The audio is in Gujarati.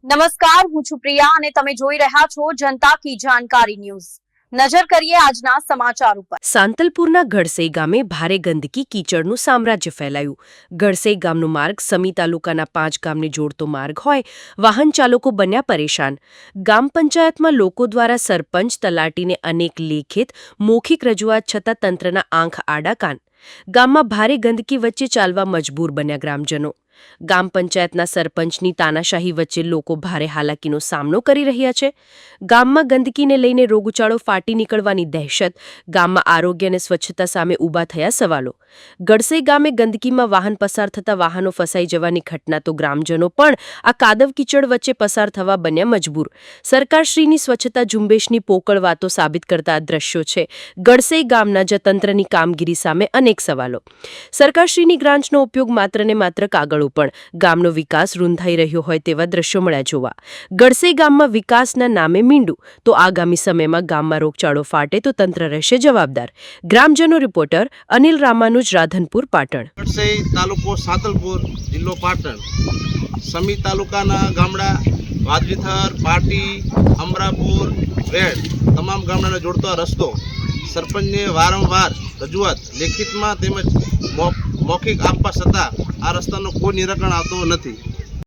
નમસ્કાર, હું છું પ્રિયા અને તમે જોઈ રહ્યા છો જનતા કી જાણકારી ન્યૂઝ। નજર કરીએ આજના સમાચાર ઉપર। સાંતલપુરના ગળસઈ ગામે ભારે ગંદકી કીચડનું સામ્રાજ્ય ફેલાયું। ગળસઈ ગામનો માર્ગ સમી તાલુકાના 5 ગામને જોડતો માર્ગ હોય વાહન ચાલકો બન્યા પરેશાન। ગામ પંચાયતમાં લોકો દ્વારા સરપંચ તલાટીને અનેક લેખિત મૌખિક રજૂઆત છતાં તંત્રના આંખ આડા કાન। ગામમાં ભારે ગંદકી વચ્ચે ચાલવા મજબૂર બન્યા ગ્રામજનો। ગામ પંચાયતના સરપંચની તાનાશાહી વચ્ચે લોકો ભારે હાલાકીનો સામનો કરી રહ્યા છે। ગામમાં ગંદકીને લઈને રોગચાળો ફાટી નીકળવાની દહેશત। ગામમાં આરોગ્ય અને સ્વચ્છતા સામે ઊભા થયા સવાલો। ગળસઈ ગામે ગંદકીમાં વાહન પસાર થતા વાહનો ફસાઈ જવાની ઘટના તો ગ્રામજનો પણ આ કાદવ કીચડ વચ્ચે પસાર થવા બન્યા મજબૂર। સરકારશ્રીની સ્વચ્છતા ઝુંબેશની પોકળ વાતો સાબિત કરતા આ દ્રશ્યો છે। ગળસઈ ગામના જ તંત્રની કામગીરી સામે અનેક સવાલો। સરકારશ્રીની ગ્રાન્ટનો ઉપયોગ માત્ર ને માત્ર કાગળ પણ ગામનો વિકાસ રૂંધાઈ રહ્યો હોય તેવા દ્રશ્યો મળ્યા જોવા। ગળસઈ ગામમાં વિકાસના નામે મીંડું તો આગામી સમયમાં ગામમાં રોગચાળો ફાટે તો તંત્ર રહેશે જવાબદાર। ગ્રામજનો રિપોર્ટર અનિલ રામાનુજ, રાધનપુર, પાટણ। ગળસઈ તાલુકો સાંતલપુર, જિલ્લો પાટણ। સમી તાલુકાના ગામડા વાદવીથર, પાટી, અમરાપુર, વેડ તમામ ગામડાને જોડતો રસ્તો સરપંચને વારંવાર રજૂઆત લેખિતમાં તેમજ મૌખિક આપવા છતાં આ રસ્તાનો કોઈ નિરાકરણ આવતો નથી।